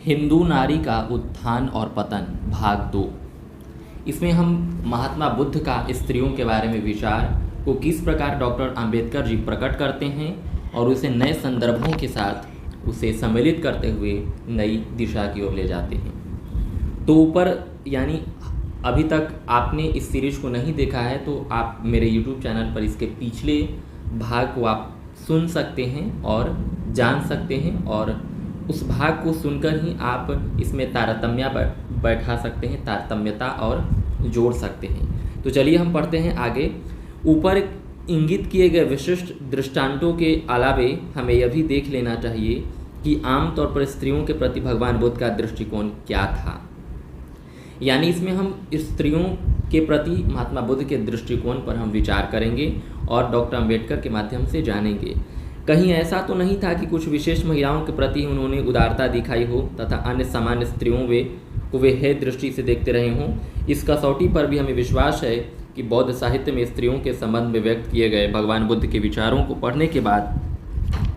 हिंदू नारी का उत्थान और पतन भाग 2। इसमें हम महात्मा बुद्ध का स्त्रियों के बारे में विचार को किस प्रकार डॉक्टर अंबेडकर जी प्रकट करते हैं और उसे नए संदर्भों के साथ उसे सम्मिलित करते हुए नई दिशा की ओर ले जाते हैं। तो ऊपर यानी अभी तक आपने इस सीरीज को नहीं देखा है तो आप मेरे YouTube चैनल पर इसके पिछले भाग को आप सुन सकते हैं और जान सकते हैं, और उस भाग को सुनकर ही आप इसमें तारतम्य बैठा सकते हैं, तारतम्यता और जोड़ सकते हैं। तो चलिए हम पढ़ते हैं आगे। ऊपर इंगित किए गए विशिष्ट दृष्टांतों के अलावे हमें यह भी देख लेना चाहिए कि आमतौर पर स्त्रियों के प्रति भगवान बुद्ध का दृष्टिकोण क्या था। यानी इसमें हम स्त्रियों के प्रति महात्मा बुद्ध के दृष्टिकोण पर हम विचार करेंगे और डॉक्टर अंबेडकर के माध्यम से जानेंगे। कहीं ऐसा तो नहीं था कि कुछ विशेष महिलाओं के प्रति उन्होंने उदारता दिखाई हो तथा अन्य सामान्य स्त्रियों को वे हे दृष्टि से देखते रहे हों। इस कसौटी पर भी हमें विश्वास है कि बौद्ध साहित्य में स्त्रियों के संबंध में व्यक्त किए गए भगवान बुद्ध के विचारों को पढ़ने के बाद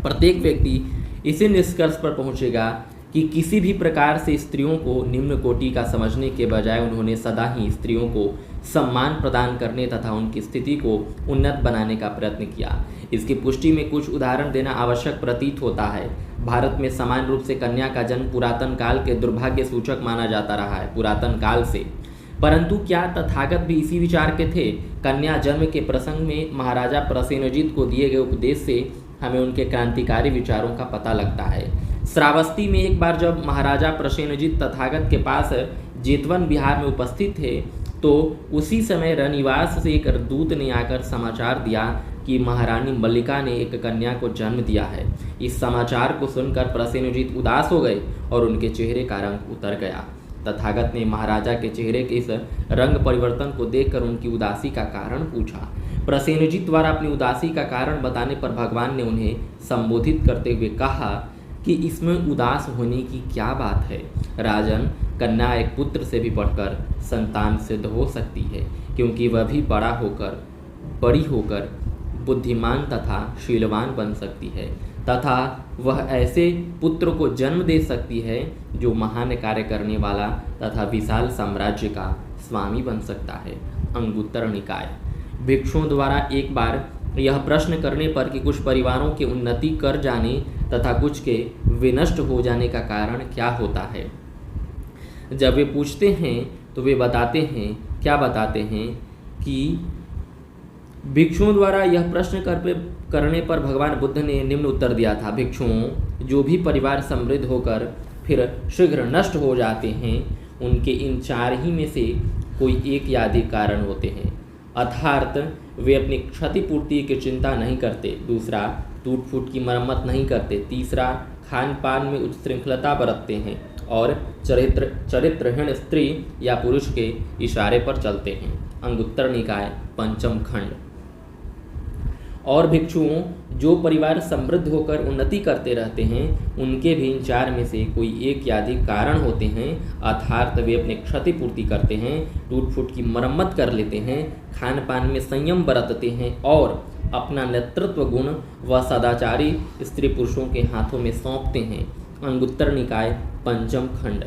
प्रत्येक व्यक्ति इसी निष्कर्ष पर पहुंचेगा कि किसी भी प्रकार से स्त्रियों को निम्न कोटि का समझने के बजाय उन्होंने सदा ही स्त्रियों को सम्मान प्रदान करने तथा उनकी स्थिति को उन्नत बनाने का प्रयत्न किया। इसकी पुष्टि में कुछ उदाहरण देना आवश्यक प्रतीत होता है। भारत में सामान्य रूप से कन्या का जन्म पुरातन काल के दुर्भाग्य सूचक माना जाता रहा है, पुरातन काल से। परंतु क्या तथागत भी इसी विचार के थे? कन्या जन्म के प्रसंग में महाराजा प्रसेनजीत को दिए गए उपदेश से हमें उनके क्रांतिकारी विचारों का पता लगता है। श्रावस्ती में एक बार जब महाराजा प्रसेनजीत तथागत के पास जेतवन बिहार में उपस्थित थे तो उसी समय रनिवास से एक दूत ने आकर समाचार दिया कि महारानी मल्लिका ने एक कन्या को जन्म दिया है। इस समाचार को सुनकर प्रसेनजीत उदास हो गए और उनके चेहरे का रंग उतर गया। तथागत ने महाराजा के चेहरे के इस रंग परिवर्तन को देखकर उनकी उदासी का कारण पूछा। प्रसेनजीत द्वारा अपनी उदासी का कारण बताने पर भगवान ने उन्हें संबोधित करते हुए कहा कि इसमें उदास होने की क्या बात है। राजन, कन्या एक पुत्र से भी बढ़कर संतान सिद्ध हो सकती है, क्योंकि वह भी बड़ी होकर बुद्धिमान तथा शीलवान बन सकती है तथा वह ऐसे पुत्र को जन्म दे सकती है जो महान कार्य करने वाला तथा विशाल साम्राज्य का स्वामी बन सकता है। अंगुत्तर निकाय। भिक्षुओं द्वारा एक बार यह प्रश्न करने पर कि कुछ परिवारों की उन्नति कर जाने तथा कुछ के विनष्ट हो जाने का कारण क्या होता है, जब वे पूछते हैं तो वे बताते हैं कि भिक्षुओं द्वारा यह प्रश्न करने पर भगवान बुद्ध ने निम्न उत्तर दिया था। भिक्षुओं, जो भी परिवार समृद्ध होकर फिर शीघ्र नष्ट हो जाते हैं उनके इन चार ही में से कोई एक या अधिक कारण होते हैं। अर्थात वे अपनी क्षतिपूर्ति की चिंता नहीं करते, दूसरा टूट फूट की मरम्मत नहीं करते, तीसरा खान पान में उच्च श्रृंखलता बरतते हैं और चरित्रहीन स्त्री या पुरुष के इशारे पर चलते हैं। अंगुत्तर निकाय पंचम खंड। और भिक्षुओं, जो परिवार समृद्ध होकर उन्नति करते रहते हैं उनके भी इन चार में से कोई एक या अधिक कारण होते हैं। अर्थात वे अपने क्षतिपूर्ति करते हैं, टूट फूट की मरम्मत कर लेते हैं, खान पान में संयम बरतते हैं और अपना नेतृत्व गुण व सदाचारी स्त्री पुरुषों के हाथों में सौंपते हैं। अंगुत्तर निकाय पंचम खंड।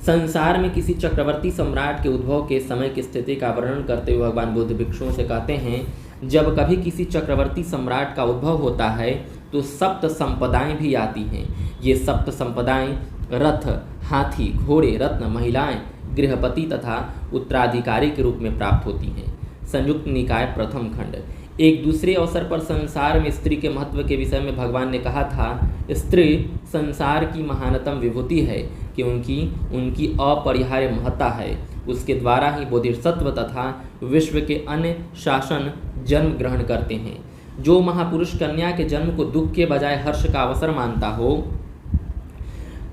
संसार में किसी चक्रवर्ती सम्राट के उद्भव के समय की स्थिति का वर्णन करते हुए भगवान बुद्ध भिक्षुओं से कहते हैं, जब कभी किसी चक्रवर्ती सम्राट का उद्भव होता है तो सप्त संपदाएं भी आती हैं। ये सप्त संपदाएं रथ, हाथी, घोड़े, रत्न, महिलाएं, गृहपति तथा उत्तराधिकारी के रूप में प्राप्त होती हैं। संयुक्त निकाय प्रथम खंड। एक दूसरे अवसर पर संसार में स्त्री के महत्व के विषय में भगवान ने कहा था, स्त्री संसार की महानतम विभूति है क्योंकि उनकी अपरिहार्य महत्ता है। उसके द्वारा ही बोधिसत्व तथा विश्व के अन्य शासन जन्म ग्रहण करते हैं। जो महापुरुष कन्या के जन्म को दुख के बजाय हर्ष का अवसर मानता हो,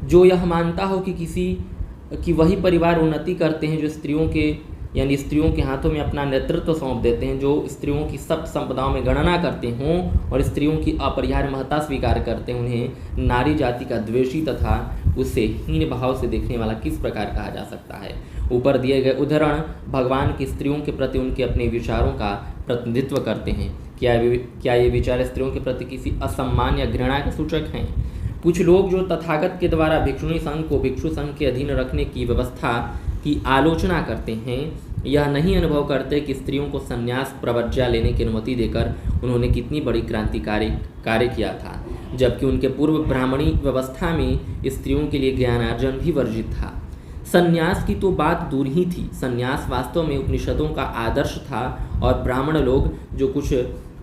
जो यह मानता हो कि वही परिवार उन्नति करते हैं, जो स्त्रियों के हाथों में अपना नेतृत्व सौंप देते हैं, जो स्त्रियों की सप्त संपदाओं में गणना करते हों और स्त्रियों की अपरिहार्य महत्ता स्वीकार करते हैं, उन्हें नारी जाति का द्वेषी तथा उससे हीन भाव से देखने वाला किस प्रकार कहा जा सकता है। ऊपर दिए गए उदाहरण भगवान की स्त्रियों के प्रति उनके अपने विचारों का प्रतिनिधित्व करते हैं। क्या ये विचार स्त्रियों के प्रति किसी असम्मान या घृणा के सूचक हैं? कुछ लोग जो तथागत के द्वारा भिक्षुणी संघ को भिक्षु संघ के अधीन रखने की व्यवस्था की आलोचना करते हैं, यह नहीं अनुभव करते कि स्त्रियों को संन्यास प्रवर्ज्या लेने की अनुमति देकर उन्होंने कितनी बड़ी क्रांतिकारी कार्य किया था, जबकि उनके पूर्व ब्राह्मणी व्यवस्था में स्त्रियों के लिए ज्ञानार्जन भी वर्जित था। संन्यास की तो बात दूर ही थी, संन्यास वास्तव में उपनिषदों का आदर्श था और ब्राह्मण लोग जो कुछ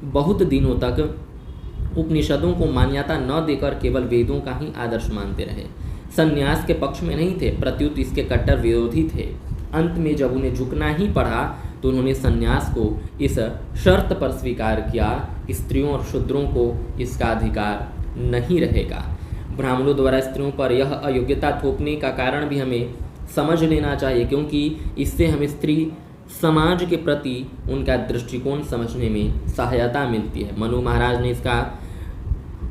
बहुत दिनों तक उपनिषदों को मान्यता न देकर केवल वेदों का ही आदर्श मानते रहे, संन्यास के पक्ष में नहीं थे, प्रत्युत इसके कट्टर विरोधी थे। अंत में जब उन्हें झुकना ही पड़ा तो उन्होंने संन्यास को इस शर्त पर स्वीकार किया, स्त्रियों और शूद्रों को इसका अधिकार नहीं रहेगा। ब्राह्मणों द्वारा स्त्रियों पर यह अयोग्यता थोपने का कारण भी हमें समझ लेना चाहिए, क्योंकि इससे हमें स्त्री समाज के प्रति उनका दृष्टिकोण समझने में सहायता मिलती है। मनु महाराज ने इसका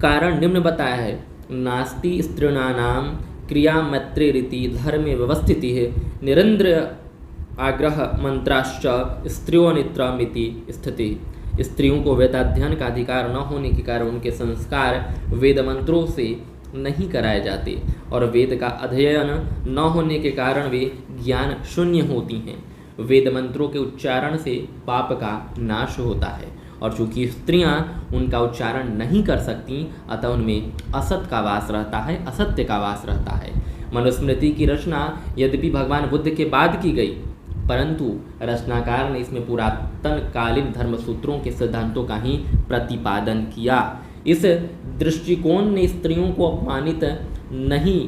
कारण निम्न बताया है। नास्ति स्त्रीणानाम क्रिया मैत्रेरिति धर्मे व्यवस्थिति है निरंद्र आग्रह मंत्राश्च स्त्रियोनित्रमिति स्थिति। स्त्रियों को वेदाध्ययन का अधिकार न होने के कारण उनके संस्कार वेद मंत्रों से नहीं कराए जाते और वेद का अध्ययन न होने के कारण वे ज्ञान शून्य होती हैं। वेद मंत्रों के उच्चारण से पाप का नाश होता है और चूंकि स्त्रियां उनका उच्चारण नहीं कर सकती, अतः उनमें असत का वास रहता है, असत्य का वास रहता है। मनुस्मृति की रचना यद्यपि भगवान बुद्ध के बाद की गई, परंतु रचनाकार ने इसमें पुरातन कालीन धर्मसूत्रों के सिद्धांतों का ही प्रतिपादन किया। इस दृष्टिकोण ने स्त्रियों को अपमानित नहीं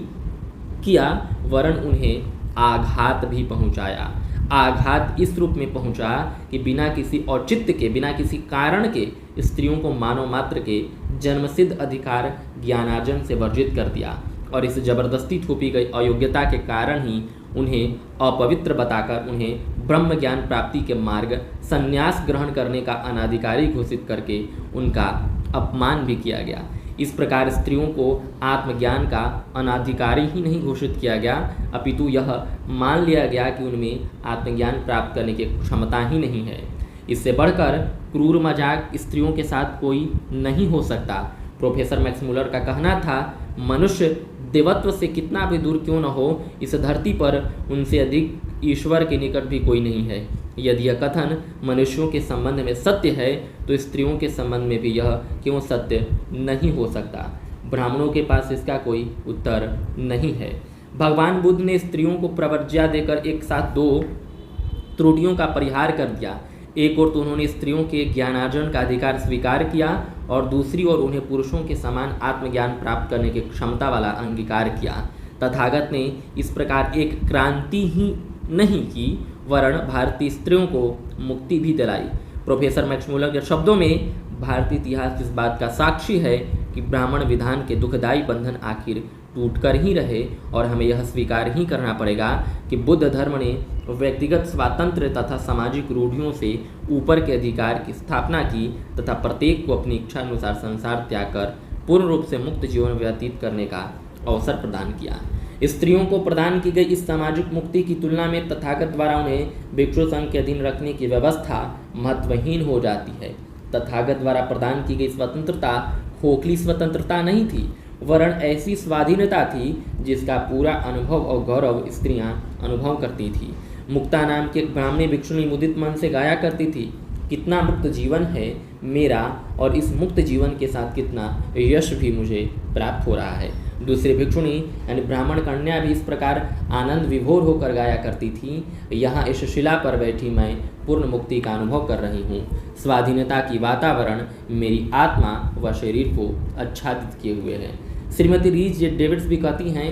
किया, वरन उन्हें आघात भी पहुंचाया। आघात इस रूप में पहुंचा कि बिना किसी औचित्य के, बिना किसी कारण के स्त्रियों को मानव मात्र के जन्मसिद्ध अधिकार ज्ञानार्जन से वर्जित कर दिया और इस जबरदस्ती थोपी गई अयोग्यता के कारण ही उन्हें अपवित्र बताकर उन्हें ब्रह्म ज्ञान प्राप्ति के मार्ग संन्यास ग्रहण करने का अनाधिकारी घोषित करके उनका अपमान भी किया गया। इस प्रकार स्त्रियों को आत्मज्ञान का अनाधिकारी ही नहीं घोषित किया गया, अपितु यह मान लिया गया कि उनमें आत्मज्ञान प्राप्त करने की क्षमता ही नहीं है। इससे बढ़कर क्रूर मजाक स्त्रियों के साथ कोई नहीं हो सकता। प्रोफेसर मैक्स मुलर का कहना था, मनुष्य देवत्व से कितना भी दूर क्यों न हो, इस धरती पर उनसे अधिक ईश्वर के निकट भी कोई नहीं है। यदि यह कथन मनुष्यों के संबंध में सत्य है तो स्त्रियों के संबंध में भी यह क्यों सत्य नहीं हो सकता। ब्राह्मणों के पास इसका कोई उत्तर नहीं है। भगवान बुद्ध ने स्त्रियों को प्रवर्ज्या देकर एक साथ दो त्रुटियों का परिहार कर दिया। एक ओर तो उन्होंने स्त्रियों के ज्ञानार्जन का अधिकार स्वीकार किया और दूसरी ओर उन्हें पुरुषों के समान आत्मज्ञान प्राप्त करने की क्षमता वाला अंगीकार किया। तथागत ने इस प्रकार एक क्रांति ही नहीं की, वरन भारतीय स्त्रियों को मुक्ति भी दिलाई। प्रोफेसर मैक्स मुलर के शब्दों में, भारतीय इतिहास इस बात का साक्षी है कि ब्राह्मण विधान के दुखदायी बंधन आखिर टूटकर ही रहे और हमें यह स्वीकार ही करना पड़ेगा कि बुद्ध धर्म ने व्यक्तिगत स्वातंत्र्य तथा सामाजिक रूढ़ियों से ऊपर के अधिकार की स्थापना की तथा प्रत्येक को अपनी इच्छा अनुसार संसार त्याग कर पूर्ण रूप से मुक्त जीवन व्यतीत करने का अवसर प्रदान किया। स्त्रियों को प्रदान की गई इस सामाजिक मुक्ति की तुलना में तथागत द्वारा उन्हें भिक्षु संघ के अधीन रखने की व्यवस्था महत्वहीन हो जाती है। तथागत द्वारा प्रदान की गई स्वतंत्रता खोखली स्वतंत्रता नहीं थी, वरन ऐसी स्वाधीनता थी जिसका पूरा अनुभव और गौरव स्त्रियां अनुभव करती थी। मुक्ता नाम की एक ब्राह्मणी भिक्षुणी मुदित मन से गाया करती थी, कितना मुक्त जीवन है मेरा और इस मुक्त जीवन के साथ कितना यश भी मुझे प्राप्त हो रहा है। दूसरी भिक्षुणी यानी ब्राह्मण कन्या भी इस प्रकार आनंद विभोर होकर गाया करती थी, यहाँ इस शिला पर बैठी मैं पूर्ण मुक्ति का अनुभव कर रही हूँ। स्वाधीनता की वातावरण मेरी आत्मा व शरीर को आच्छादित किए हुए है। श्रीमती रीज डेविड्स भी कहती हैं,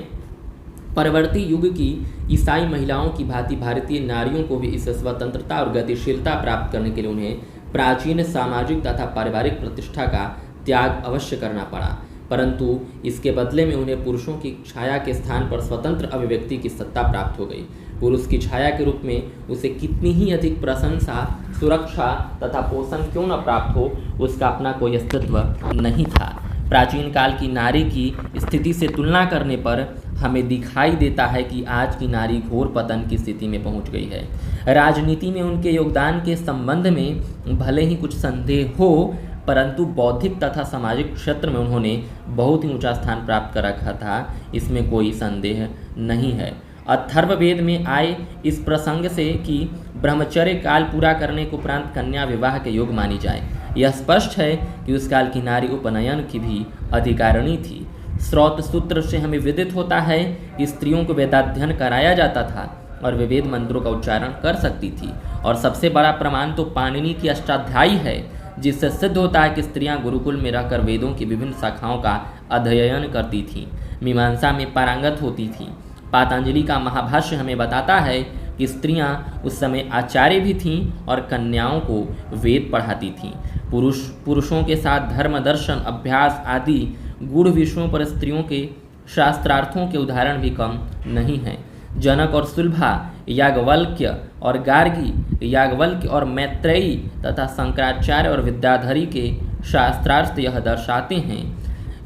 परवर्ती युग की ईसाई महिलाओं की भांति भारतीय नारियों को भी इस स्वतंत्रता और गतिशीलता प्राप्त करने के लिए उन्हें प्राचीन सामाजिक तथा पारिवारिक प्रतिष्ठा का त्याग अवश्य करना पड़ा, परंतु इसके बदले में उन्हें पुरुषों की छाया के स्थान पर स्वतंत्र अभिव्यक्ति की सत्ता प्राप्त हो गई। पुरुष की छाया के रूप में उसे कितनी ही अधिक प्रशंसा, सुरक्षा तथा पोषण क्यों न प्राप्त हो, उसका अपना कोई अस्तित्व नहीं था। प्राचीन काल की नारी की स्थिति से तुलना करने पर हमें दिखाई देता है कि आज की नारी घोर पतन की स्थिति में पहुंच गई है। राजनीति में उनके योगदान के संबंध में भले ही कुछ संदेह हो, परंतु बौद्धिक तथा सामाजिक क्षेत्र में उन्होंने बहुत ही ऊंचा स्थान प्राप्त कर रखा था, इसमें कोई संदेह नहीं है। अथर्ववेद में आए इस प्रसंग से कि ब्रह्मचर्य काल पूरा करने के उपरांत कन्या विवाह के योग मानी जाए, यह स्पष्ट है कि उस काल की नारी उपनयन की भी अधिकारिणी थी। स्रोत सूत्र से हमें विदित होता है कि स्त्रियों को वेदाध्ययन कराया जाता था और वे वेद मंत्रों का उच्चारण कर सकती थी। और सबसे बड़ा प्रमाण तो पाणिनि की अष्टाध्यायी है, जिससे सिद्ध होता है कि स्त्रियां गुरुकुल में रहकर वेदों की विभिन्न शाखाओं का अध्ययन करती थीं, मीमांसा में पारंगत होती थीं। पातंजलि का महाभाष्य हमें बताता है कि स्त्रियां उस समय आचार्य भी थीं और कन्याओं को वेद पढ़ाती थीं। पुरुषों के साथ धर्म, दर्शन, अभ्यास आदि गूढ़ विषयों पर स्त्रियों के शास्त्रार्थों के उदाहरण भी कम नहीं हैं। जनक और सुलभा, याज्ञवल्क्य और गार्गी, याज्ञवल्क्य और मैत्रेयी तथा शंकराचार्य और विद्याधरी के शास्त्रार्थ यह दर्शाते हैं,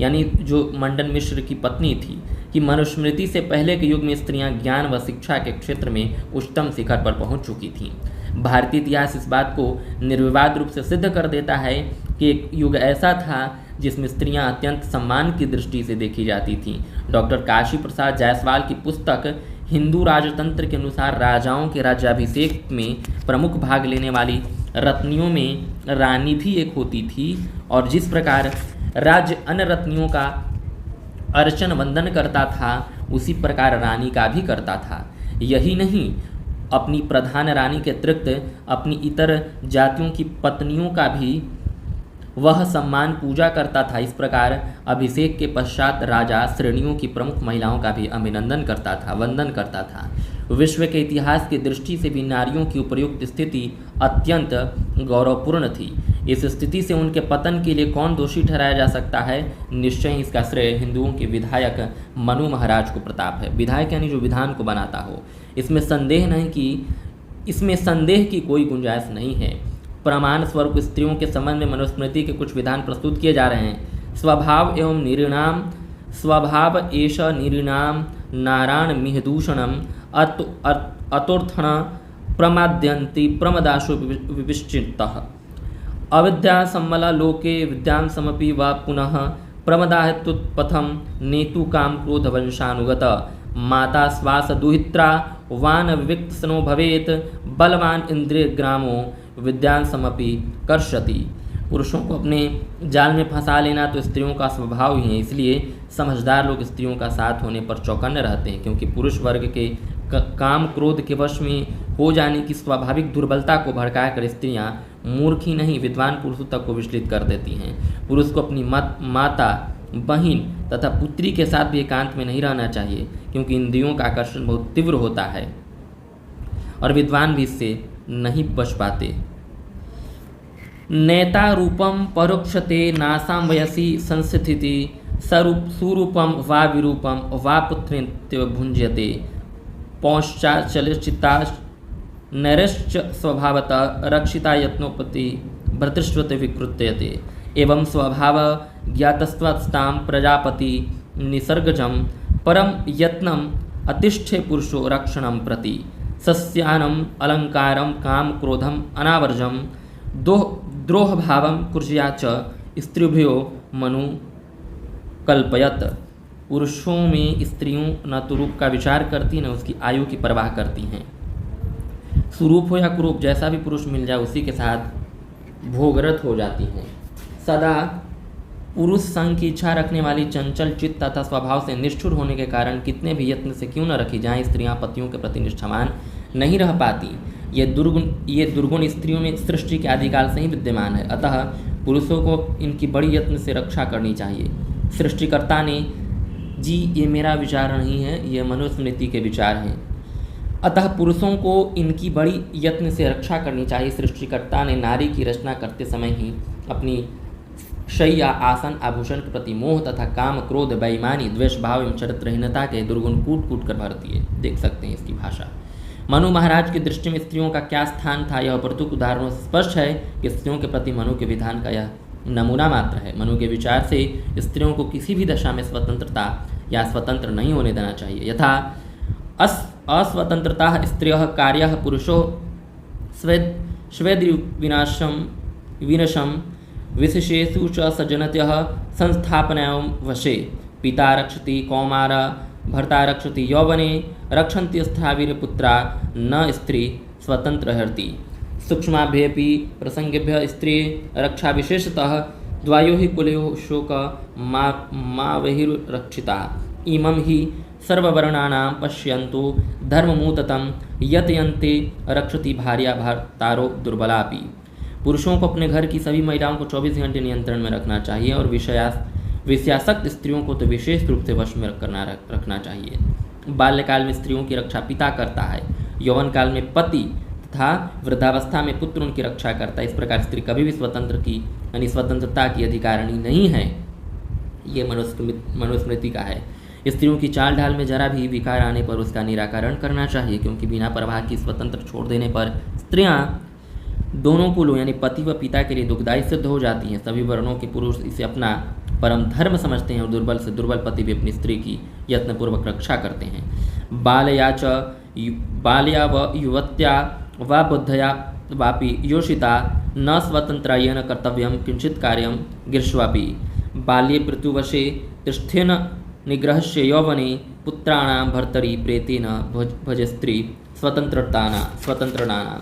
यानी जो मंडन मिश्र की पत्नी थी, कि मनुस्मृति से पहले के युग में स्त्रियां ज्ञान व शिक्षा के क्षेत्र में उच्चतम शिखर पर पहुंच चुकी थीं। भारतीय इतिहास इस बात को निर्विवाद रूप से सिद्ध कर देता है कि एक युग ऐसा था जिसमें स्त्रियां अत्यंत सम्मान की दृष्टि से देखी जाती थीं। डॉक्टर काशी प्रसाद जायसवाल की पुस्तक हिंदू राजतंत्र के अनुसार राजाओं के राज्याभिषेक में प्रमुख भाग लेने वाली रत्नियों में रानी भी एक होती थी, और जिस प्रकार राज्य अन्य रत्नियों का अर्चन वंदन करता था, उसी प्रकार रानी का भी करता था। यही नहीं, अपनी प्रधान रानी के अतिरिक्त अपनी इतर जातियों की पत्नियों का भी वह सम्मान पूजा करता था। इस प्रकार अभिषेक के पश्चात राजा श्रेणियों की प्रमुख महिलाओं का भी अभिनंदन करता था, वंदन करता था। विश्व के इतिहास की दृष्टि से भी नारियों की उपर्युक्त स्थिति अत्यंत गौरवपूर्ण थी। इस स्थिति से उनके पतन के लिए कौन दोषी ठहराया जा सकता है? निश्चय ही इसका श्रेय हिंदुओं के विधायक मनु महाराज को प्रताप है। विधायक यानी जो विधान को बनाता हो। इसमें संदेह की कोई गुंजाइश नहीं है। प्रमाण स्वरूप स्त्रियों के संबंध में मनुस्मृति के कुछ विधान प्रस्तुत किए जा रहे हैं। स्वभाव एवं निरीणाम, स्वभाव एष निरीणाम नारायण मिहदूषणम अतोर्थण प्रमाद्यन्ति प्रमदाशु विविश्चितः अविद्या सम्मला लोके विद्यां समपि वा पुनः प्रमदाहेतुत्पथम नेतु काम क्रोध वंशानुगत माता श्वास दुहित्रा वान विविक्त सनो भवेत बलवान इंद्रिय ग्रामो विद्यां समपि कर्षति। पुरुषों को अपने जाल में फंसा लेना तो स्त्रियों का स्वभाव ही है, इसलिए समझदार लोग स्त्रियों का साथ होने पर चौकन्ने रहते हैं, क्योंकि पुरुष वर्ग के काम क्रोध के वश में हो जाने की स्वाभाविक दुर्बलता को भड़काकर स्त्रियां मूर्ख ही नहीं विद्वान पुरुषों तक को विचलित कर देती हैं। पुरुष को अपनी माता, बहन तथा पुत्री के साथ भी एकांत में नहीं रहना चाहिए, क्योंकि इंद्रियों का आकर्षण बहुत तीव्र होता है और विद्वान भी इससे नहीं बच पाते। नेता रूपम परोक्षते नासाम वयसी संस्थिति सुरूपम वा विरूपम वा पुत्रेत्य भुंज्यते पौश्चाचलिता नैरश्च स्वभावतः रक्षिता यत्नोपति भर्तृष्वते विकृत्यते एवं स्वभाव ज्ञातस्त्वस्तां प्रजापति निसर्गजं परम यत्नम अतिष्ठे पुरुषो रक्षणं प्रति सस्यानम अलंकारम काम क्रोधम अनावर्जम द्रोह भावम कुर्जया च स्त्रिभ्यो मनु कल्पयत। पुरुषों में स्त्रियों न तो रूप का विचार करती न उसकी आयु की परवाह करती हैं। सुरूप हो या कुरूप, जैसा भी पुरुष मिल जाए उसी के साथ भोगरत हो जाती हैं। सदा पुरुष संग की इच्छा रखने वाली चंचल चित्त तथा स्वभाव से निष्ठुर होने के कारण कितने भी यत्न से क्यों न रखी जाएं, स्त्रियां पतियों के प्रति निष्ठावान नहीं रह पाती। ये दुर्गुण स्त्रियों में सृष्टि के आदिकाल से ही विद्यमान है। अतः पुरुषों को इनकी बड़ी यत्न से रक्षा करनी चाहिए। सृष्टिकर्ता ने जी, ये मेरा विचार नहीं है, ये मनुस्मृति के विचार हैं। अतः पुरुषों को इनकी बड़ी यत्न से रक्षा करनी चाहिए। सृष्टिकर्ता ने नारी की रचना करते समय ही अपनी शय्या, आसन, आभूषण के प्रति मोह तथा काम, क्रोध, बेईमानी, द्वेष भाव एवं चरित्रहीनता के दुर्गुण कूट कूट कर भर दिए। देख सकते हैं इसकी भाषा। मनु महाराज की दृष्टि में स्त्रियों का क्या स्थान था, यह प्रस्तुत उदाहरणों से स्पष्ट है कि स्त्रियों के प्रति मनु के विधान का यह नमूना मात्र है। मनु के विचार से स्त्रियों को किसी भी दशा में स्वतंत्रता या स्वतंत्र नहीं होने देना चाहिए। यथा अस्वतंत्रता स्त्रियः कार्यः पुरुषो स्वेद विनाशम विशेषेषु च सज्जनतः संस्थापनायां वशे पिता रक्षति कौमार भर्ता रक्षति यौवने रक्षन्ति स्थावीरपुत्रा न स्त्री स्वतंत्र हरति सूक्ष्माभ्यपि प्रसंगेभ्यः स्त्री रक्षा विशेषतः द्वयोः हि कुलयोः शोक मावहिर्रक्षिता इमं हि सर्ववर्णानां पश्यन्तु धर्ममूततं यतयन्ते रक्षति भार्या भर्तारो दुर्बलापि। पुरुषों को अपने घर की सभी महिलाओं को 24 घंटे नियंत्रण में रखना चाहिए और विषयासक्त स्त्रियों को तो विशेष रूप से वश में रखना चाहिए। बाल्यकाल में स्त्रियों की रक्षा पिता करता है, यौवन काल में पति तथा वृद्धावस्था में पुत्र उनकी रक्षा करता है। इस प्रकार स्त्री कभी भी स्वतंत्रता की अधिकारिणी नहीं है। ये मनुस्मृति का है। स्त्रियों की चाल ढाल में जरा भी विकार आने पर उसका निराकरण करना चाहिए, क्योंकि बिना प्रवाह की स्वतंत्र छोड़ देने पर स्त्रियां दोनों कुलों यानी पति व पिता के लिए दुखदायी सिद्ध हो जाती हैं। सभी वर्णों के पुरुष इसे अपना परम धर्म समझते हैं और दुर्बल से दुर्बल पति भी अपनी स्त्री की यत्नपूर्वक रक्षा करते हैं। बाल्या व युवत्या व बुद्धया वापि योषिता न स्वतंत्रायेन कर्तव्यं किंचित कार्यं गिर्ष्वापि बाल्ये पृथुवशे तिष्ठेन निग्रहस्य यौवने पुत्राणां भर्तरि प्रेतेन भजस्त्री स्वतंत्रनानां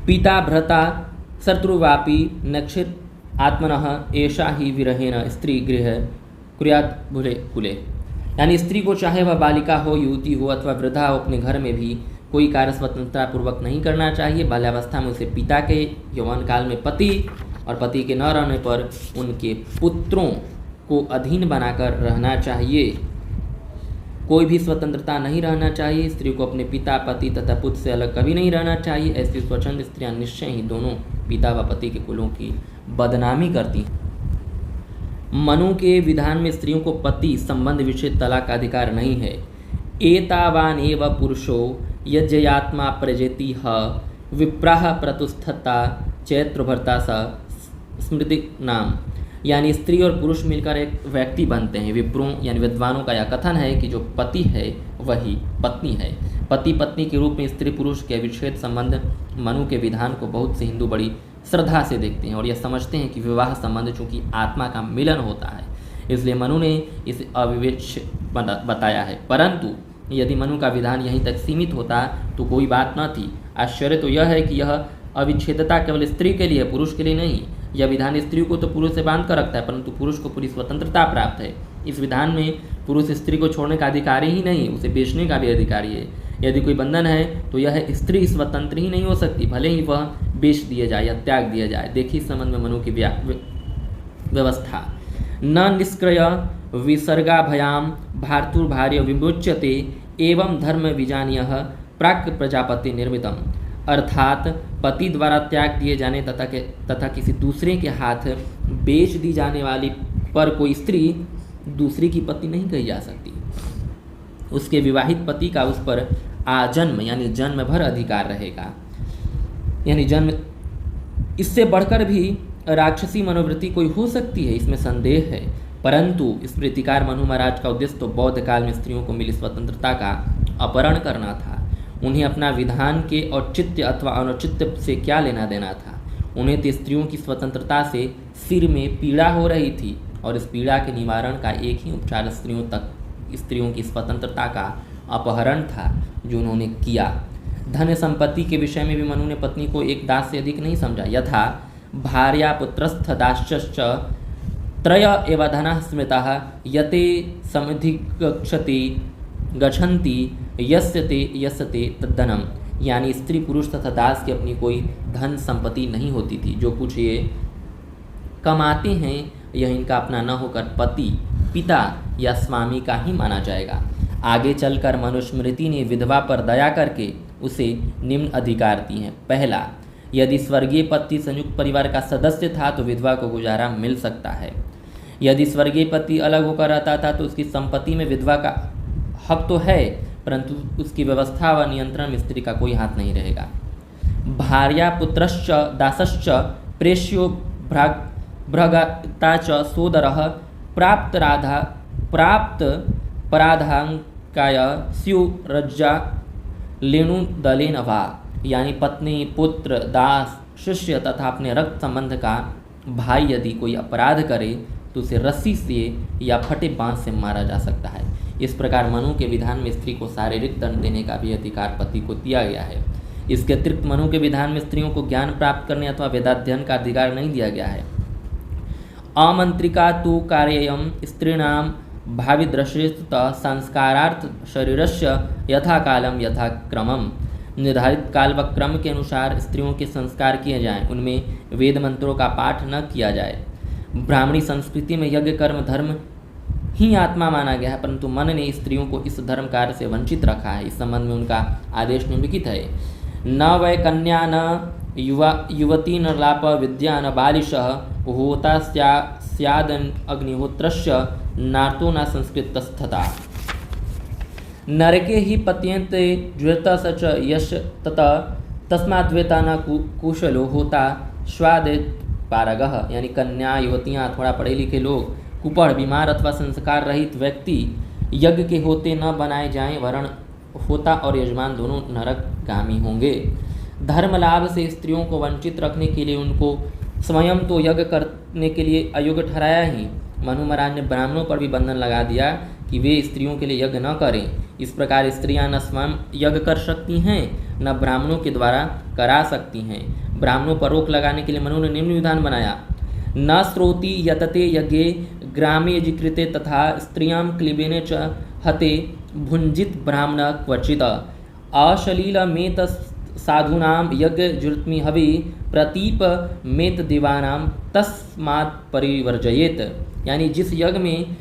पिता भ्रता शत्रुवापि नक्षित आत्मनः एषा ही विरहेण स्त्री गृह कुर्यात् कुले। यानी स्त्री को चाहे वह बालिका हो, युवती हो अथवा वृद्धा हो, अपने घर में भी कोई कार्य स्वतंत्रता पूर्वक नहीं करना चाहिए। बाल्यावस्था में उसे पिता के, यौवन काल में पति और पति के न रहने पर उनके पुत्रों को अधीन बनाकर रहना चाहिए। कोई भी स्वतंत्रता नहीं रहना चाहिए। स्त्री को अपने पिता, पति तथा पुत्र से अलग कभी नहीं रहना चाहिए। ऐसी स्वच्छंद स्त्रियां निश्चय ही दोनों पिता व पति के कुलों की बदनामी करती हैं। मनु के विधान में स्त्रियों को पति संबंध विच्छेद तलाक का अधिकार नहीं है। एतावान एव पुरुषो यज्ञयात्मा प्रजेति विप्राह प्रतुस्थता चैत्रभर्ता स्मृति नाम। यानी स्त्री और पुरुष मिलकर एक व्यक्ति बनते हैं। विप्रों यानी विद्वानों का यह कथन है कि जो पति है वही पत्नी है। पति पत्नी के रूप में स्त्री पुरुष के विच्छेद संबंध मनु के विधान को बहुत से हिंदू बड़ी श्रद्धा से देखते हैं और यह समझते हैं कि विवाह संबंध चूंकि आत्मा का मिलन होता है, इसलिए मनु ने इसे अविवेच्य बताया है। परंतु यदि मनु का विधान यहीं तक सीमित होता तो कोई बात न थी। आश्चर्य तो यह है कि यह अविच्छेदता केवल स्त्री के लिए, पुरुष के लिए नहीं। यह विधान स्त्री को तो पुरुष से बांध कर रखता है, परंतु पुरुष को पूरी स्वतंत्रता प्राप्त है। इस विधान में पुरुष स्त्री को छोड़ने का अधिकारी ही नहीं, उसे बेचने का भी अधिकारी है। यदि कोई बंधन है तो यह स्त्री स्वतंत्र ही नहीं हो सकती, भले ही वह बेच दिया जाए या त्याग दिया जाए। देखिए इस संबंध में मनु की व्यवस्था। न निष्क्रिय विसर्गाभयां भार्तुर्भार्य विमोच्यते एवं धर्म विजानीयः प्राक् प्रजापति निर्मितम। अर्थात पति द्वारा त्याग दिए जाने तथा किसी दूसरे के हाथ बेच दी जाने वाली पर कोई स्त्री दूसरी की पत्नी नहीं कही जा सकती। उसके विवाहित पति का उस पर आजन्म यानी जन्म भर अधिकार रहेगा। यानी जन्म इससे बढ़कर भी राक्षसी मनोवृत्ति कोई हो सकती है, इसमें संदेह है। परंतु इस प्रतिकार मनु महाराज का उद्देश्य तो बौद्ध काल में स्त्रियों को मिली स्वतंत्रता का अपहरण करना था। उन्हें अपना विधान के औचित्य अथवा अनुचित्य से क्या लेना देना था। उन्हें तो स्त्रियों की स्वतंत्रता से सिर में पीड़ा हो रही थी और इस पीड़ा के निवारण का एक ही उपचार स्त्रियों की स्वतंत्रता का अपहरण था जो उन्होंने किया। धन संपत्ति के विषय में भी मनु ने पत्नी को एक दास से अधिक नहीं समझा। यथा भार्या पुत्रस्थ दाश्च त्रय एव धनः स्मृतः यते समधिगच्छति गच्छन्ति यस्यते तद्धनम। यानी स्त्री पुरुष तथा दास की अपनी कोई धन संपत्ति नहीं होती थी। जो कुछ ये कमाते हैं यह इनका अपना न होकर पति, पिता या स्वामी का ही माना जाएगा। आगे चलकर मनुस्मृति ने विधवा पर दया करके उसे निम्न अधिकार दी हैं। पहला, यदि स्वर्गीय पति संयुक्त परिवार का सदस्य था तो विधवा को गुजारा मिल सकता है। यदि स्वर्गीय पति अलग होकर रहता था तो उसकी संपत्ति में विधवा का हक तो है, परंतु उसकी व्यवस्था व नियंत्रण में स्त्री का कोई हाथ नहीं रहेगा। भार्या पुत्रश्च दासश्च प्रेष्यो भ्राता च सोदरः प्राप्त पराधांकाय स्युरज्जा लेणुदलेन वा। यानी पत्नी, पुत्र, दास, शिष्य तथा अपने रक्त संबंध का भाई यदि कोई अपराध करे तो उसे रस्सी से या फटे बांस से मारा जा सकता है। इस प्रकार मनु के विधान में स्त्री को शारीरिक दंड देने का भी अधिकार पति को दिया गया है। इसके अतिरिक्त मनु के विधान में स्त्रियों को ज्ञान प्राप्त करने अथवा वेदाध्ययन का अधिकार नहीं दिया गया है। आमंत्रिका तु कार्यम स्त्रीणाम भावी दृष्टित संस्कारार्थ शरीरस्य यथा कालम यथा क्रमम। निर्धारित काल व क्रम के अनुसार स्त्रियों के संस्कार किए जाएं, उनमें वेद मंत्रों का पाठ न किया जाए। ब्राह्मणी संस्कृति में यज्ञ कर्म धर्म ही आत्मा माना गया है, परंतु मन ने स्त्रियों को इस धर्म कार्य से वंचित रखा है। इस संबंध में उनका आदेश निम्नलिखित है। न वै कन्या न युवती न लाप विद्या न बालिशः होता स्यादन अग्निहोत्रस्य नार्तो न संस्कृतस्तथा। नरके ही पत्यन्ते ज्वरता सच यश तथा तस्माद्वेता न कुशलो होता स्वादित पारगः। यानी कन्या युवतियाँ थोड़ा पढ़े लिखे लोग कुपड़ बीमार अथवा संस्कार रहित व्यक्ति यज्ञ के होते न बनाए जाएं, वरण होता और यजमान दोनों नरकगामी होंगे। धर्म लाभ से स्त्रियों को वंचित रखने के लिए उनको स्वयं तो यज्ञ करने के लिए अयोग्य ठहराया ही, मनु महाराज ने ब्राह्मणों पर भी बंधन लगा दिया कि वे स्त्रियों के लिए यज्ञ न करें। इस प्रकार स्त्रियां न स्वयं यज्ञ कर सकती हैं न ब्राह्मणों के द्वारा करा सकती हैं। ब्राह्मणों पर रोक लगाने के लिए मनु ने निम्न विधान बनाया। न श्रोति यतते यज्ञे ग्रामे यजिकृते तथा स्त्रियां क्लीबेने च हते भुंजित ब्राह्मण क्वचित। अशलील मेत साधूनाम यज्ञ जुर्त्मि हवि प्रतीप मेत दीवानाम तस्मात् परिवर्जयेत। यानी जिस यज्ञ में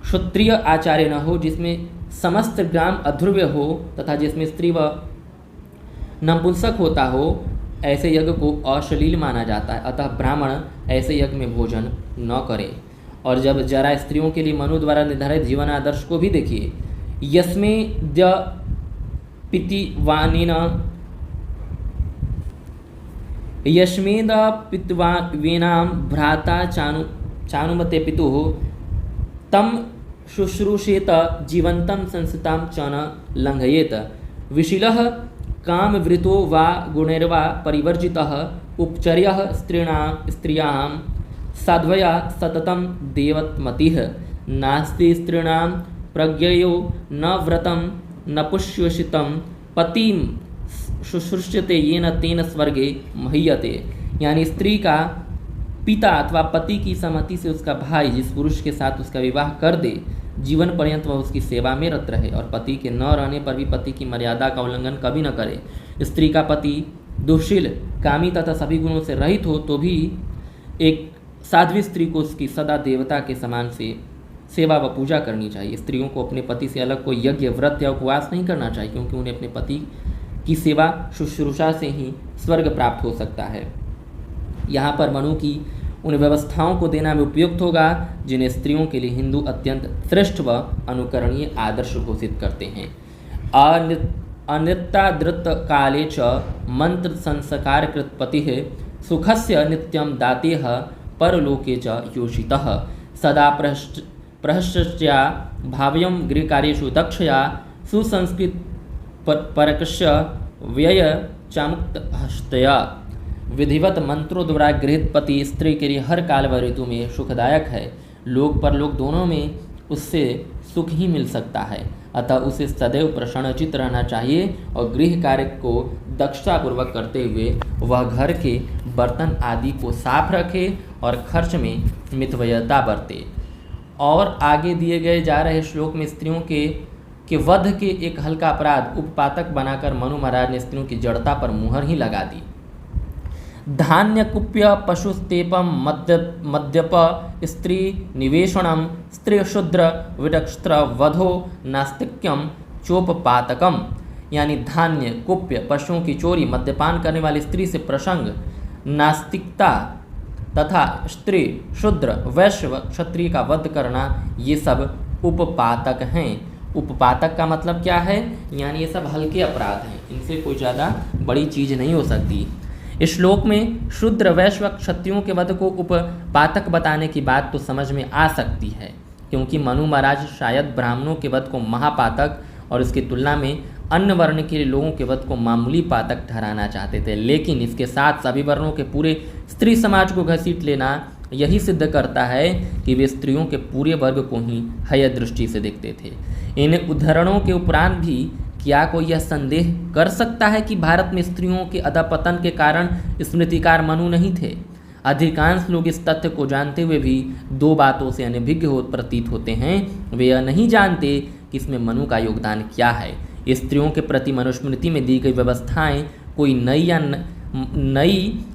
क्षत्रिय आचार्य न हो, जिसमें समस्त ग्राम अध्रुव्य हो तथा जिसमें स्त्री व नपुंसक होता हो, ऐसे यज्ञ को अश्लील माना जाता है। अतः ब्राह्मण ऐसे यज्ञ में भोजन न करे। और जब जरा स्त्रियों के लिए मनु द्वारा निर्धारित जीवन आदर्श को भी देखिए। यस्में द पितिवानिन यस्मेद पितवावेनाम भ्राता चानुमते पितुः तम शुश्रूषेत जीवंतम संस्थितां च न लंघयेत। विशीलः कामवृतो वा गुणैर्वा परिवर्जितः उपचर्यः स्त्रियां साध्वया सततं देवत्मतिः। नास्ति स्त्रीणां प्रज्ञयो न व्रतं न पुष्यसितं पतिं शुश्रूष्यते येन तेन स्वर्गे महीयते। यानी स्त्री का पिता अथवा पति की सहमति से उसका भाई जिस पुरुष के साथ उसका विवाह कर दे, जीवन पर्यंत वह उसकी सेवा में रत रहे और पति के न रहने पर भी पति की मर्यादा का उल्लंघन कभी न करे। स्त्री का पति दुशील, कामी तथा सभी गुणों से रहित हो तो भी एक साध्वी स्त्री को उसकी सदा देवता के समान से सेवा व पूजा करनी चाहिए। स्त्रियों को अपने पति से अलग कोई यज्ञ व्रत या उपवास नहीं करना चाहिए, क्योंकि उन्हें अपने पति की सेवा शुश्रूषा से ही स्वर्ग प्राप्त हो सकता है। यहाँ पर मनु की उन व्यवस्थाओं को देना में उपयुक्त होगा जिन्हें स्त्रियों के लिए हिंदू अत्यंत श्रेष्ठ व अनुकरणीय आदर्श घोषित करते हैं। अनृत्तादृत काले च मंत्र संस्कार कृत पति सुखस्य नित्यम दातेह परलोके च योषितः। सदा प्रहस्या भाव्यम गृहकार्येषु दक्षया सुसंस्कृत परकस्य व्यय चामुक्त हस्तया। विधिवत मंत्रों द्वारा गृहित पति स्त्री के लिए हर काल व ऋतु में सुखदायक है। लोक परलोक दोनों में उससे सुख ही मिल सकता है। अतः उसे सदैव प्रसन्नचित्त रहना चाहिए और गृह कार्य को दक्षतापूर्वक करते हुए वह घर के बर्तन आदि को साफ रखे और खर्च में मितव्ययता बरते। और आगे दिए गए जा रहे श्लोक में स्त्रियों के वध के एक हल्का अपराध उपपातक बनाकर मनु महाराज ने स्त्रियों की जड़ता पर मुहर ही लगा दी। धान्य कुप्य पशुस्तेपम मद्यप स्त्री निवेशनम स्त्री शूद्र विडक्षत्र वधो नास्तिक्यम चोपपातकम। यानी धान्य कुप्य पशुओं की चोरी, मद्यपान करने वाली स्त्री से प्रसंग, नास्तिकता तथा स्त्री शूद्र वैश्य व क्षत्रिय का वध करना, ये सब उपपातक हैं। उपपातक का मतलब क्या है? यानी ये सब हल्के अपराध हैं, इनसे कोई ज़्यादा बड़ी चीज़ नहीं हो सकती। इस श्लोक में शूद्र वैश्य व क्षत्रियों के वध को उपपातक बताने की बात तो समझ में आ सकती है, क्योंकि मनु महाराज शायद ब्राह्मणों के वध को महापातक और इसकी तुलना में अन्य वर्ण के लोगों के वध को मामूली पातक ठहराना चाहते थे, लेकिन इसके साथ सभी वर्णों के पूरे स्त्री समाज को घसीट लेना यही सिद्ध करता है कि वे स्त्रियों के पूरे वर्ग को ही हेय दृष्टि से देखते थे। इन उदाहरणों के उपरांत भी क्या कोई यह संदेह कर सकता है कि भारत में स्त्रियों के अधपतन के कारण स्मृतिकार मनु नहीं थे? अधिकांश लोग इस तथ्य को जानते हुए भी दो बातों से अनभिज्ञ प्रतीत होते हैं। वे यह नहीं जानते कि इसमें मनु का योगदान क्या है। स्त्रियों के प्रति मनुस्मृति में दी गई व्यवस्थाएं कोई नई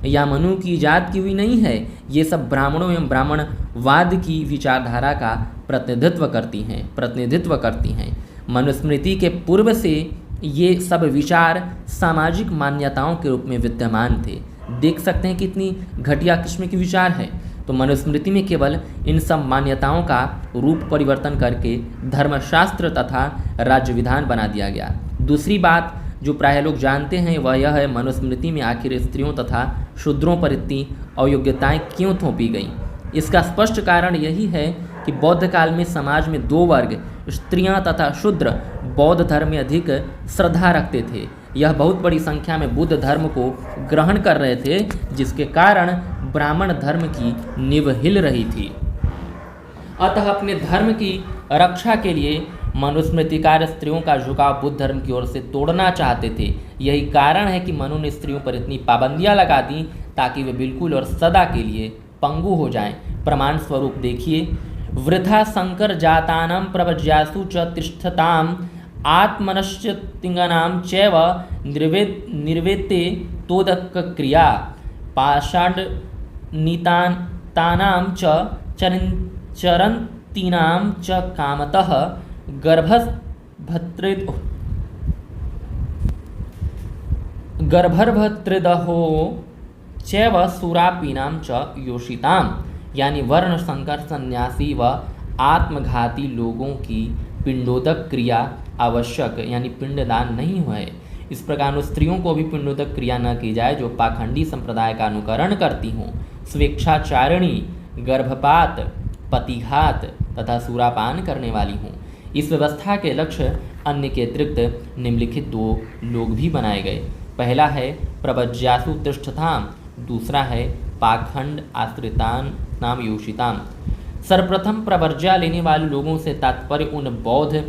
या मनु की इजाद की हुई नहीं है। ये सब ब्राह्मणों एवं ब्राह्मणवाद की विचारधारा का प्रतिनिधित्व करती हैं। मनुस्मृति के पूर्व से ये सब विचार सामाजिक मान्यताओं के रूप में विद्यमान थे। देख सकते हैं कितनी घटिया किस्म के विचार है। तो मनुस्मृति में केवल इन सब मान्यताओं का रूप परिवर्तन करके धर्मशास्त्र तथा राज्य विधान बना दिया गया। दूसरी बात जो प्राय लोग जानते हैं वह यह है, मनुस्मृति में आखिर स्त्रियों तथा शूद्रों पर इतनी अयोग्यताएं क्यों थोपी गईं। इसका स्पष्ट कारण यही है कि बौद्ध काल में समाज में दो वर्ग, स्त्रियां तथा शूद्र, बौद्ध धर्म में अधिक श्रद्धा रखते थे। यह बहुत बड़ी संख्या में बुद्ध धर्म को ग्रहण कर रहे थे, जिसके कारण ब्राह्मण धर्म की नींव हिल रही थी। अतः अपने धर्म की रक्षा के लिए मनुस्मृतिकार स्त्रियों का झुकाव बुद्ध धर्म की ओर से तोड़ना चाहते थे। यही कारण है कि मनु ने स्त्रियों पर इतनी पाबंदियां लगा दी ताकि वे बिल्कुल और सदा के लिए पंगु हो जाएं। प्रमाण स्वरूप देखिए, वृथा संकर जातानां प्रवज्यासु च तिष्ठताम् आत्मनश्चितिंगनां चैव निर्वेत्ते तोदक क्रिया पाषाण नीतानां च चरन्तीनां च कामतः गर्भर्भतृदहो चैव सुरापीनां च योषिताम्, यानी वर्ण संकर सन्यासी व आत्मघाती लोगों की पिंडोदक क्रिया आवश्यक यानी पिंडदान नहीं है। इस प्रकार स्त्रियों को भी पिंडोदक क्रिया न की जाए जो पाखंडी संप्रदाय का अनुकरण करती हों, स्वेच्छाचारिणी, गर्भपात, पतिघात तथा सूरापान करने वाली हों। इस व्यवस्था के लक्ष्य अन्य के अतिरिक्त निम्नलिखित दो लोग भी बनाए गए। पहला है प्रवज्यासु तिष्ठताम्, दूसरा है पाखंड आश्रितान नाम योषिताम। सर्वप्रथम प्रवर्ज्या लेने वाले लोगों से तात्पर्य उन बौद्ध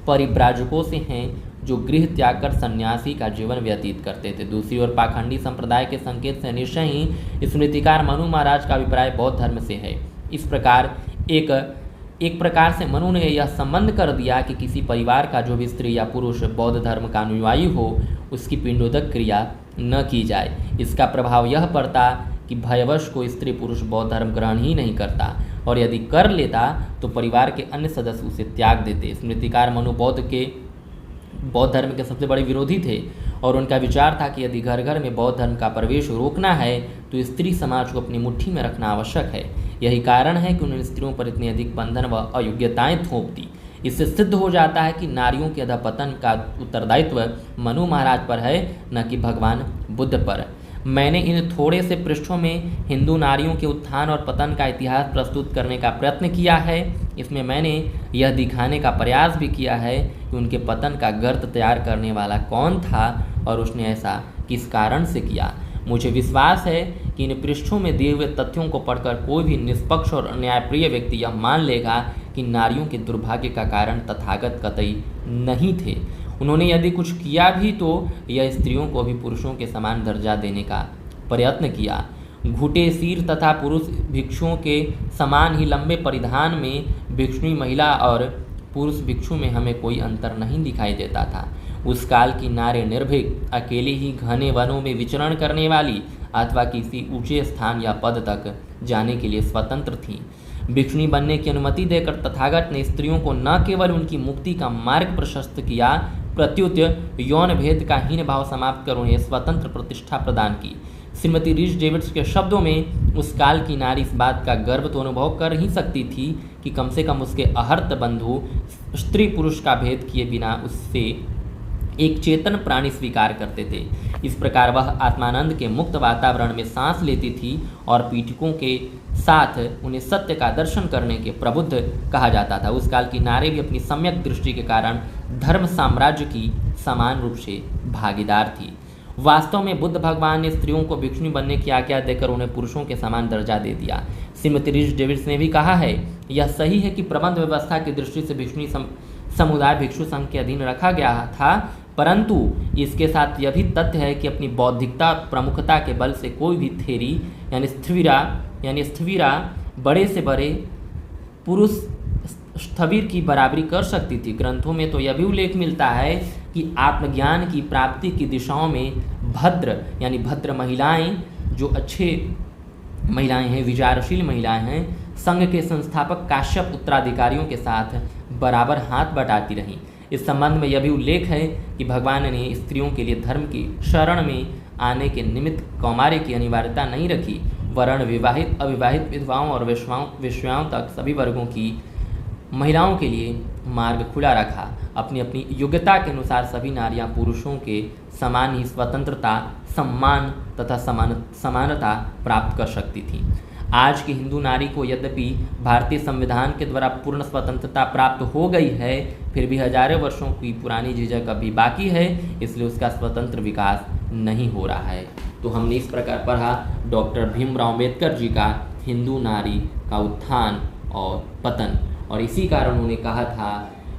परिव्राजकों से हैं जो गृह त्याग कर सन्यासी का जीवन व्यतीत करते थे। दूसरी ओर पाखंडी संप्रदाय के संकेत से निश्चय ही स्मृतिकार मनु महाराज का अभिप्राय बौद्ध धर्म से है। इस प्रकार एक प्रकार से मनु ने यह संबंध कर दिया कि किसी परिवार का जो भी स्त्री या पुरुष बौद्ध धर्म का अनुयायी हो उसकी पिंडोदक क्रिया न की जाए। इसका प्रभाव यह पड़ता कि भयवश को स्त्री पुरुष बौद्ध धर्म ग्रहण ही नहीं करता, और यदि कर लेता तो परिवार के अन्य सदस्य उसे त्याग देते। स्मृतिकार मनु बौद्ध धर्म के सबसे बड़े विरोधी थे और उनका विचार था कि यदि घर घर में बौद्ध धर्म का प्रवेश रोकना है तो स्त्री समाज को अपनी मुट्ठी में रखना आवश्यक है। यही कारण है कि उन्होंने स्त्रियों पर इतनी अधिक बंधन व अयोग्यताएं थोप दी। इससे सिद्ध हो जाता है कि नारियों के अधपतन का उत्तरदायित्व मनु महाराज पर है, न कि भगवान बुद्ध पर। मैंने इन थोड़े से पृष्ठों में हिंदू नारियों के उत्थान और पतन का इतिहास प्रस्तुत करने का प्रयत्न किया है। इसमें मैंने यह दिखाने का प्रयास भी किया है कि उनके पतन का गर्त तैयार करने वाला कौन था और उसने ऐसा किस कारण से किया। मुझे विश्वास है कि इन पृष्ठों में दिए हुए तथ्यों को पढ़कर कोई भी निष्पक्ष और न्यायप्रिय व्यक्ति यह मान लेगा कि नारियों के दुर्भाग्य का कारण तथागत कतई नहीं थे। उन्होंने यदि कुछ किया भी तो यह स्त्रियों को भी पुरुषों के समान दर्जा देने का प्रयत्न किया। घुटे सिर तथा पुरुष भिक्षुओं के समान ही लंबे परिधान में भिक्षुणी महिला और पुरुष भिक्षु में हमें कोई अंतर नहीं दिखाई देता था। उस काल की नारी निर्भीक अकेले ही घने वनों में विचरण करने वाली अथवा किसी ऊंचे स्थान या पद तक जाने के लिए स्वतंत्र थीं। भिक्षुणी बनने की अनुमति देकर तथागत ने स्त्रियों को न केवल उनकी मुक्ति का मार्ग प्रशस्त किया, प्रत्युत यौन भेद का हीन भाव समाप्त कर उन्हें स्वतंत्र प्रतिष्ठा प्रदान की। श्रीमती रीच डेविड्स के शब्दों में, उस काल की नारी इस बात का गर्व तो अनुभव कर ही सकती थी कि कम से कम उसके अहर्त बंधु स्त्री पुरुष का भेद किए बिना उससे एक चेतन प्राणी स्वीकार करते थे। इस प्रकार वह आत्मानंद के मुक्त वातावरण में सांस लेती थी और पीठिकों के साथ उन्हें सत्य का दर्शन करने के प्रबुद्ध कहा जाता था। उस काल की नारी भी अपनी सम्यक दृष्टि के कारण धर्म साम्राज्य की समान रूप से भागीदार थी। वास्तव में बुद्ध भगवान ने स्त्रियों को भिक्षुणी बनने की आज्ञा देकर उन्हें पुरुषों के समान दर्जा दे दिया। श्रीमती रीड डेविड्स ने भी कहा है, यह सही है कि प्रबंध व्यवस्था की दृष्टि से भिक्षुणी समुदाय भिक्षु संघ के अधीन रखा गया था, परंतु इसके साथ यह भी तथ्य है कि अपनी बौद्धिकता प्रमुखता के बल से कोई भी थेरी यानी स्थविरा बड़े से बड़े पुरुष स्थविर की बराबरी कर सकती थी। ग्रंथों में तो यह भी उल्लेख मिलता है कि आत्मज्ञान की प्राप्ति की दिशाओं में भद्र महिलाएं, जो अच्छे महिलाएं हैं, विचारशील महिलाएं हैं, संघ के संस्थापक काश्यप उत्तराधिकारियों के साथ बराबर हाथ बटाती रहीं। इस संबंध में यह भी उल्लेख है कि भगवान ने स्त्रियों के लिए धर्म की शरण में आने के निमित्त कौमार्य की अनिवार्यता नहीं रखी, वरन विवाहित, अविवाहित, विधवाओं और वेश्याओं तक सभी वर्गों की महिलाओं के लिए मार्ग खुला रखा। अपनी अपनी योग्यता के अनुसार सभी नारियां पुरुषों के समान ही स्वतंत्रता, सम्मान तथा समानता प्राप्त कर सकती थीं। आज की हिंदू नारी को यद्यपि भारतीय संविधान के द्वारा पूर्ण स्वतंत्रता प्राप्त हो गई है, फिर भी हजारों वर्षों की पुरानी झिझक अभी बाकी है, इसलिए उसका स्वतंत्र विकास नहीं हो रहा है। तो हमने इस प्रकार पढ़ा डॉक्टर भीमराव अम्बेडकर जी का हिंदू नारी का उत्थान और पतन, और इसी कारण उन्होंने कहा था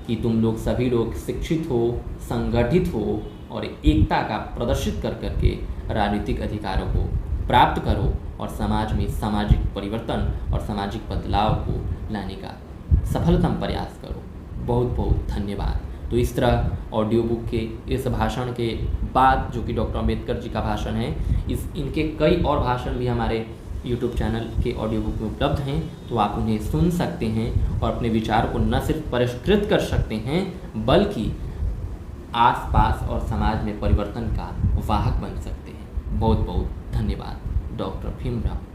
कि तुम लोग सभी लोग शिक्षित हो, संगठित हो और एकता का प्रदर्शित कर करके राजनीतिक अधिकारों को प्राप्त करो और समाज में सामाजिक परिवर्तन और सामाजिक बदलाव को लाने का सफलतम प्रयास करो। बहुत बहुत धन्यवाद। तो इस तरह ऑडियो बुक के इस भाषण के बाद, जो कि डॉक्टर अम्बेडकर जी का भाषण है, इनके कई और भाषण भी हमारे यूट्यूब चैनल के ऑडियो बुक में उपलब्ध हैं, तो आप उन्हें सुन सकते हैं और अपने विचार को न सिर्फ परिष्कृत कर सकते हैं, बल्कि आसपास और समाज में परिवर्तन का वाहक बन सकते हैं। बहुत बहुत धन्यवाद। डॉक्टर भीमराव।